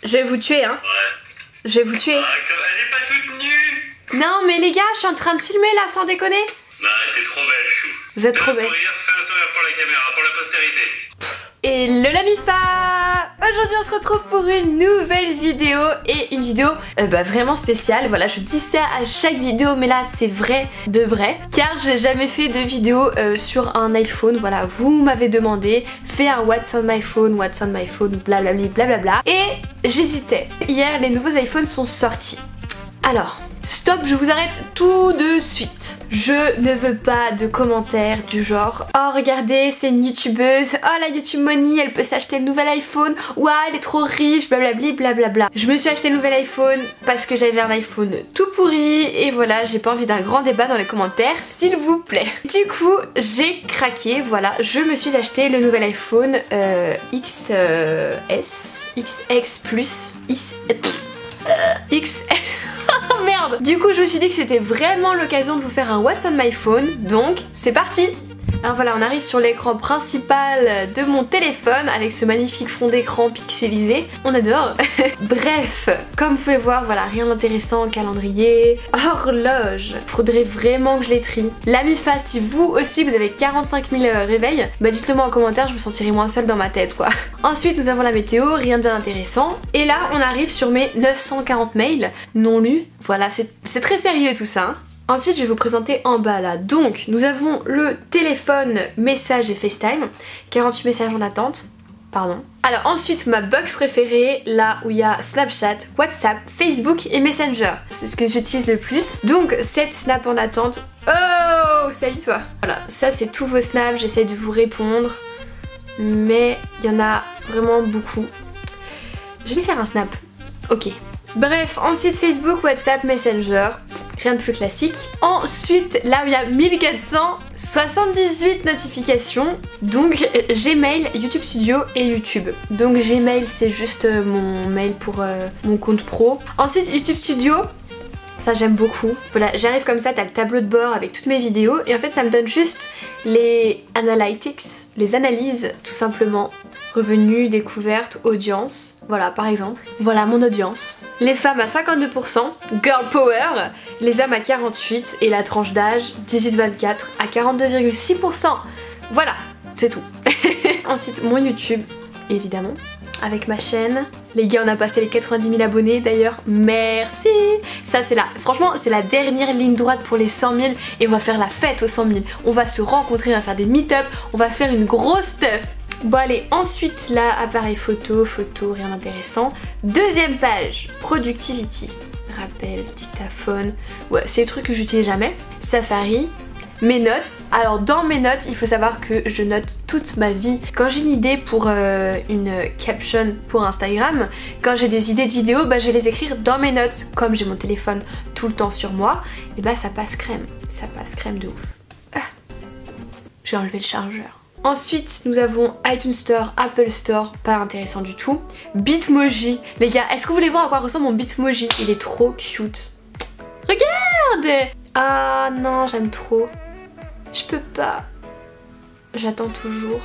Je vais vous tuer, hein. Ouais. Je vais vous tuer. Elle est pas toute nue. Non, mais les gars, je suis en train de filmer là, sans déconner. Bah, t'es trop belle, chou. Vous êtes trop belle. Fais un sourire pour la caméra, pour la postérité. Hello la MIFA! Aujourd'hui on se retrouve pour une nouvelle vidéo et une vidéo vraiment spéciale. Voilà, je dis ça à chaque vidéo mais là c'est vrai de vrai car j'ai jamais fait de vidéo sur un iPhone. Voilà, vous m'avez demandé, fais un What's on my phone, blablabla blablabla et j'hésitais. Hier les nouveaux iPhones sont sortis. Alors... stop, je vous arrête tout de suite. Je ne veux pas de commentaires du genre « Oh regardez, c'est une youtubeuse, oh la YouTube Money, elle peut s'acheter le nouvel iPhone, ouah elle est trop riche, blablabli blablabla ». Je me suis acheté le nouvel iPhone parce que j'avais un iPhone tout pourri et voilà, j'ai pas envie d'un grand débat dans les commentaires, s'il vous plaît. Du coup, j'ai craqué, voilà, je me suis acheté le nouvel iPhone XX Plus, X... Oh merde! Du coup je me suis dit que c'était vraiment l'occasion de vous faire un What's on my phone, donc c'est parti! Alors voilà, on arrive sur l'écran principal de mon téléphone avec ce magnifique fond d'écran pixelisé, on adore. Bref, comme vous pouvez voir, voilà, rien d'intéressant, calendrier, horloge, faudrait vraiment que je les trie. La MIFA, si vous aussi vous avez 45 000 réveils, bah dites-le moi en commentaire, je me sentirai moins seule dans ma tête quoi. Ensuite nous avons la météo, rien de bien intéressant. Et là on arrive sur mes 940 mails non lus, voilà, c'est très sérieux tout ça. Hein. Ensuite je vais vous présenter en bas là, donc nous avons le téléphone, messages et FaceTime, 48 messages en attente, pardon. Alors ensuite ma box préférée, là où il y a Snapchat, WhatsApp, Facebook et Messenger, c'est ce que j'utilise le plus. Donc 7 snaps en attente, oh salut toi. Voilà, ça c'est tous vos snaps, j'essaie de vous répondre, mais il y en a vraiment beaucoup. Je vais faire un snap, ok. Bref, ensuite Facebook, WhatsApp, Messenger, rien de plus classique. Ensuite, là où il y a 1478 notifications, donc Gmail, YouTube Studio et YouTube. Donc Gmail c'est juste mon mail pour mon compte pro. Ensuite YouTube Studio, ça j'aime beaucoup. Voilà, j'arrive comme ça, t'as le tableau de bord avec toutes mes vidéos et en fait ça me donne juste les analytics, les analyses tout simplement. Revenus, découvertes, audience, voilà par exemple. Voilà mon audience. Les femmes à 52%, girl power, les hommes à 48% et la tranche d'âge 18-24 à 42,6%. Voilà, c'est tout. Ensuite mon YouTube, évidemment, avec ma chaîne. Les gars on a passé les 90 000 abonnés d'ailleurs, merci. Ça c'est franchement c'est la dernière ligne droite pour les 100 000 et on va faire la fête aux 100 000. On va se rencontrer, on va faire des meet-up, on va faire une grosse stuff. Bon allez, ensuite là, appareil photo, rien d'intéressant. Deuxième page, productivity, rappel, dictaphone, ouais c'est des trucs que j'utilise jamais. Safari, mes notes. Alors dans mes notes, il faut savoir que je note toute ma vie. Quand j'ai une idée pour une caption pour Instagram, quand j'ai des idées de vidéos, bah je vais les écrire dans mes notes. Comme j'ai mon téléphone tout le temps sur moi, et bah ça passe crème de ouf. Ah. J'ai enlevé le chargeur. Ensuite, nous avons iTunes Store, Apple Store, pas intéressant du tout. Bitmoji, les gars, est-ce que vous voulez voir à quoi ressemble mon Bitmoji? Il est trop cute. Regarde! Ah non, j'aime trop. Je peux pas. J'attends toujours.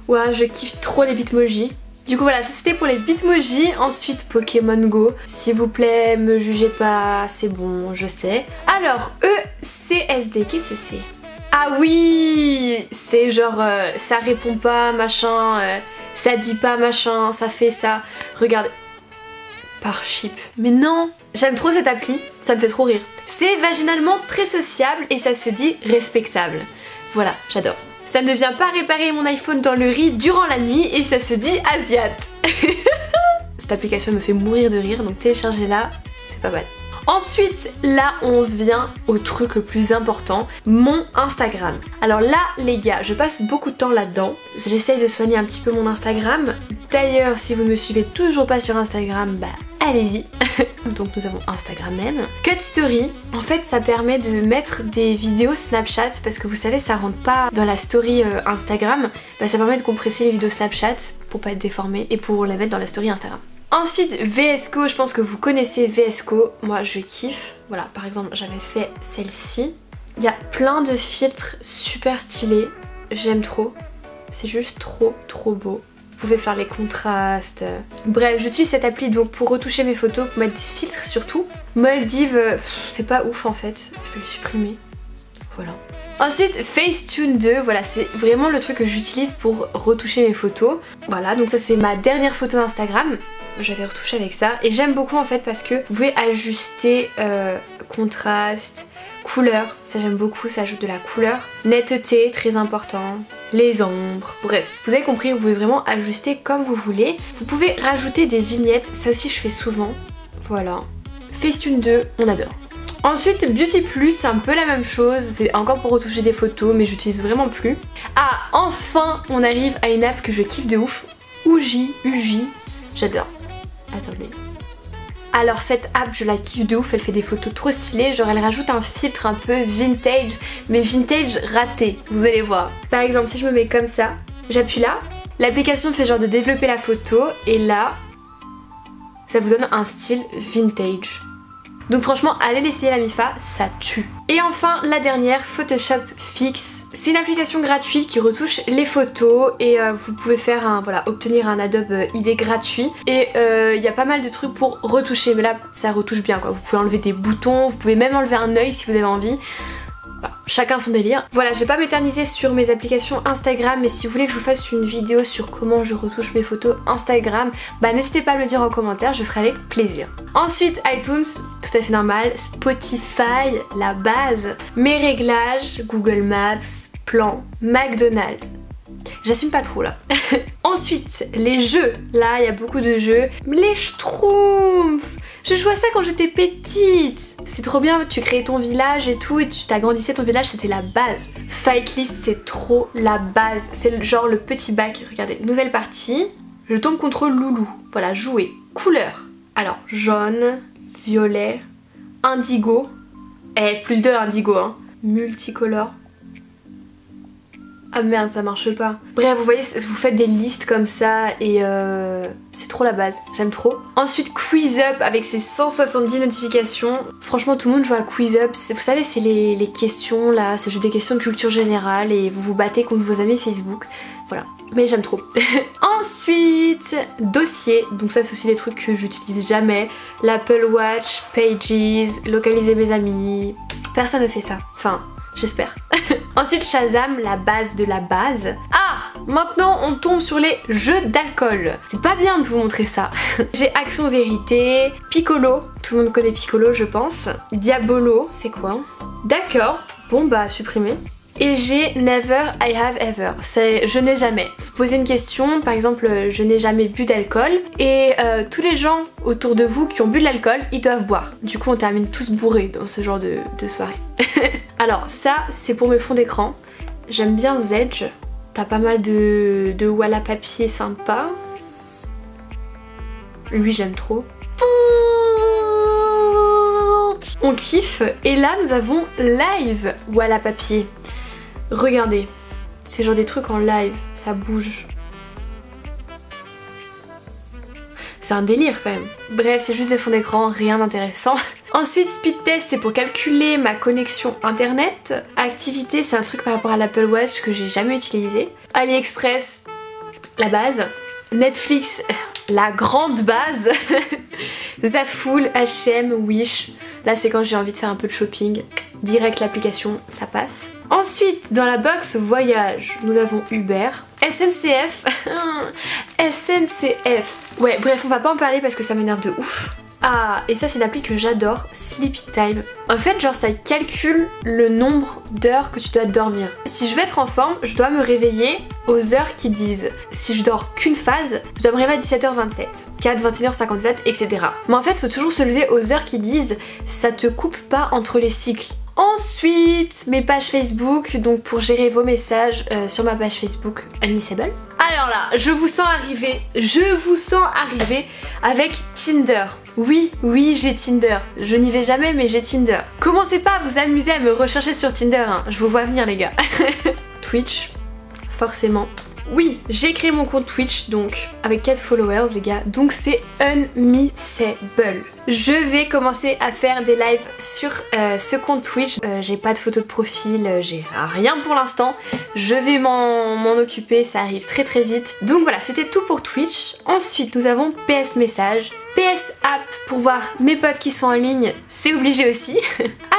Ouais, je kiffe trop les Bitmoji. Du coup voilà, ça c'était pour les Bitmoji. Ensuite Pokémon Go. S'il vous plaît, me jugez pas, c'est bon, je sais. Alors, ECSD, qu'est-ce que c'est? Ah oui, c'est genre ça répond pas machin, ça dit pas machin, ça fait ça. Regardez, par chip. Mais non, j'aime trop cette appli, ça me fait trop rire. C'est vaginalement très sociable et ça se dit respectable. Voilà, j'adore. Ça ne vient pas réparer mon iPhone dans le riz durant la nuit et ça se dit asiate. Cette application me fait mourir de rire, donc téléchargez-la, c'est pas mal. Ensuite, là on vient au truc le plus important, mon Instagram. Alors là les gars, je passe beaucoup de temps là-dedans. J'essaye de soigner un petit peu mon Instagram. D'ailleurs, si vous ne me suivez toujours pas sur Instagram, bah allez-y. Donc nous avons Instagram même. Cut Story, en fait ça permet de mettre des vidéos Snapchat parce que vous savez ça rentre pas dans la story Instagram. Bah ça permet de compresser les vidéos Snapchat pour pas être déformées et pour la mettre dans la story Instagram. Ensuite VS Code, je pense que vous connaissez VS Code, moi je kiffe. Voilà, par exemple j'avais fait celle-ci. Il y a plein de filtres super stylés, j'aime trop. C'est juste trop beau. Vous pouvez faire les contrastes. Bref, j'utilise cette appli donc pour retoucher mes photos, pour mettre des filtres surtout. Maldives, c'est pas ouf en fait. Je vais le supprimer. Voilà. Ensuite, Facetune 2, voilà, c'est vraiment le truc que j'utilise pour retoucher mes photos. Voilà, donc ça c'est ma dernière photo Instagram. J'avais retouché avec ça. Et j'aime beaucoup en fait parce que vous pouvez ajuster contraste, couleur. Ça j'aime beaucoup, ça ajoute de la couleur. Netteté, très important. Les ombres, bref. Vous avez compris, vous pouvez vraiment ajuster comme vous voulez. Vous pouvez rajouter des vignettes, ça aussi je fais souvent. Voilà. Facetune 2, on adore. Ensuite, Beauty Plus, c'est un peu la même chose, c'est encore pour retoucher des photos, mais j'utilise vraiment plus. Ah, enfin, on arrive à une app que je kiffe de ouf, Uji, j'adore. Attendez. Alors cette app, je la kiffe de ouf, elle fait des photos trop stylées, genre elle rajoute un filtre un peu vintage, mais vintage raté, vous allez voir. Par exemple, si je me mets comme ça, j'appuie là, l'application fait genre de développer la photo, et là, ça vous donne un style vintage. Donc franchement, allez l'essayer la MIFA, ça tue. Et enfin, la dernière, Photoshop Fix. C'est une application gratuite qui retouche les photos et vous pouvez faire obtenir un Adobe ID gratuit. Et il y a pas mal de trucs pour retoucher, mais là, ça retouche bien quoi. Vous pouvez enlever des boutons, vous pouvez même enlever un œil si vous avez envie. Bah, chacun son délire. Voilà, je vais pas m'éterniser sur mes applications Instagram, mais si vous voulez que je vous fasse une vidéo sur comment je retouche mes photos Instagram, bah n'hésitez pas à me le dire en commentaire, je ferai avec plaisir. Ensuite, iTunes, tout à fait normal, Spotify, la base, mes réglages, Google Maps, plan, McDonald's. J'assume pas trop là. Ensuite, les jeux. Là, il y a beaucoup de jeux. Les Schtroumpfs. Je jouais à ça quand j'étais petite. C'était trop bien, tu créais ton village et tout et tu t'agrandissais ton village, c'était la base. Fight List, c'est trop la base. C'est genre le petit bac. Regardez, nouvelle partie. Je tombe contre Loulou. Voilà, jouer. Couleur. Alors, jaune, violet, indigo. Plus de indigo, hein. Multicolore. Ah merde, ça marche pas. Bref, vous voyez, vous faites des listes comme ça et c'est trop la base, j'aime trop. Ensuite, Quiz Up avec ses 170 notifications. Franchement, tout le monde joue à Quiz Up. Vous savez, c'est les questions là, c'est juste des questions de culture générale et vous vous battez contre vos amis Facebook. Voilà, mais j'aime trop. Ensuite, Dossier. Donc ça, c'est aussi des trucs que j'utilise jamais. L'Apple Watch, Pages, localiser mes amis. Personne ne fait ça. Enfin, j'espère. Ensuite, Shazam, la base de la base. Ah, maintenant on tombe sur les jeux d'alcool. C'est pas bien de vous montrer ça. J'ai Action Vérité, Piccolo, tout le monde connaît Piccolo je pense. Diabolo, c'est quoi? D'accord, bon bah supprimer. Et j'ai Never I Have Ever, c'est je n'ai jamais. Vous posez une question, par exemple je n'ai jamais bu d'alcool et tous les gens autour de vous qui ont bu de l'alcool, ils doivent boire. Du coup on termine tous bourrés dans ce genre de soirée. Alors ça c'est pour mes fonds d'écran. J'aime bien Zedge, t'as pas mal de Walla papier sympa. Lui j'aime trop. On kiffe et là nous avons Live Walla papier. Regardez, c'est genre des trucs en live, ça bouge. C'est un délire quand même. Bref, c'est juste des fonds d'écran, rien d'intéressant. Ensuite, Speed Test, c'est pour calculer ma connexion internet. Activité, c'est un truc par rapport à l'Apple Watch que j'ai jamais utilisé. AliExpress, la base. Netflix, la grande base. Zafoul, H&M, Wish. Là c'est quand j'ai envie de faire un peu de shopping. Direct l'application, ça passe. Ensuite, dans la box voyage, nous avons Uber, SNCF. SNCF. Ouais, bref, on va pas en parler parce que ça m'énerve de ouf. Ah, et ça c'est une appli que j'adore, Sleepy Time. En fait, genre ça calcule le nombre d'heures que tu dois dormir. Si je veux être en forme, je dois me réveiller aux heures qui disent. Si je dors qu'une phase, je dois me réveiller à 17h27, 4, 21h57, etc. Mais en fait, faut toujours se lever aux heures qui disent. Ça te coupe pas entre les cycles. Ensuite, mes pages Facebook, donc pour gérer vos messages sur ma page Facebook Unmissable. Alors là, je vous sens arriver avec Tinder. Oui, j'ai Tinder. Je n'y vais jamais, mais j'ai Tinder. Commencez pas à vous amuser à me rechercher sur Tinder, hein. Je vous vois venir les gars. Twitch, forcément. Oui, j'ai créé mon compte Twitch, donc avec 4 followers les gars, donc c'est Unmissable. Je vais commencer à faire des lives sur ce compte Twitch. J'ai pas de photo de profil, j'ai rien pour l'instant. Je vais m'en occuper, ça arrive très très vite. Donc voilà, c'était tout pour Twitch. Ensuite, nous avons PS Message. PS App pour voir mes potes qui sont en ligne, c'est obligé aussi.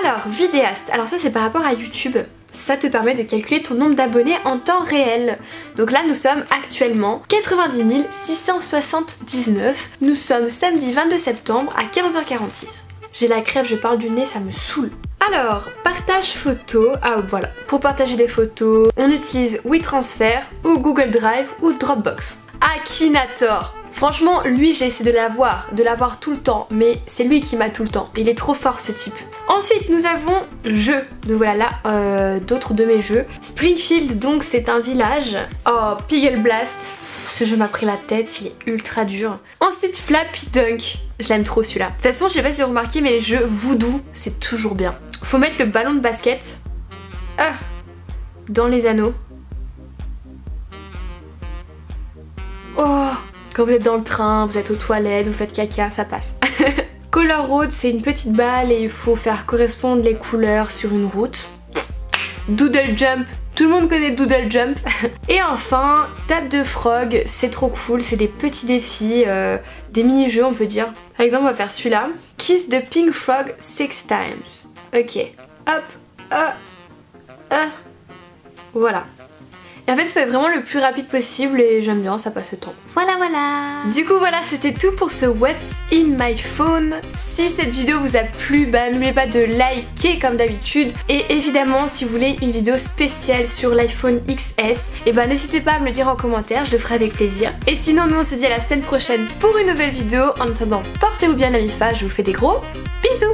Alors, vidéaste. Alors ça c'est par rapport à YouTube. Ça te permet de calculer ton nombre d'abonnés en temps réel. Donc là nous sommes actuellement 90 679. Nous sommes samedi 22 septembre à 15h46. J'ai la crève, je parle du nez, ça me saoule. Alors, partage photo. Ah voilà, pour partager des photos, on utilise WeTransfer ou Google Drive ou Dropbox. Akinator. Franchement, lui j'ai essayé de l'avoir tout le temps, mais c'est lui qui m'a tout le temps. Il est trop fort ce type. Ensuite nous avons jeux. Donc voilà là d'autres de mes jeux. Springfield, donc c'est un village. Oh, Piggle Blast. Ce jeu m'a pris la tête, il est ultra dur. Ensuite Flappy Dunk. Je l'aime trop celui-là. De toute façon je sais pas si vous remarquez mais les jeux voodoo c'est toujours bien. Faut mettre le ballon de basket dans les anneaux. Oh, quand vous êtes dans le train, vous êtes aux toilettes, vous faites caca, ça passe. Color Road, c'est une petite balle et il faut faire correspondre les couleurs sur une route. Doodle Jump, tout le monde connaît Doodle Jump. Et enfin, Tap de Frog, c'est trop cool, c'est des petits défis, des mini-jeux on peut dire. Par exemple, on va faire celui-là. Kiss the Pink Frog 6 times. Ok, hop, voilà. Et en fait, c'est vraiment le plus rapide possible et j'aime bien, ça passe le temps. Voilà. Du coup, voilà, c'était tout pour ce What's in my phone. Si cette vidéo vous a plu, n'oubliez pas de liker comme d'habitude. Et évidemment, si vous voulez une vidéo spéciale sur l'iPhone XS, n'hésitez pas à me le dire en commentaire, je le ferai avec plaisir. Et sinon, nous on se dit à la semaine prochaine pour une nouvelle vidéo. En attendant, portez-vous bien la MIFA, je vous fais des gros bisous.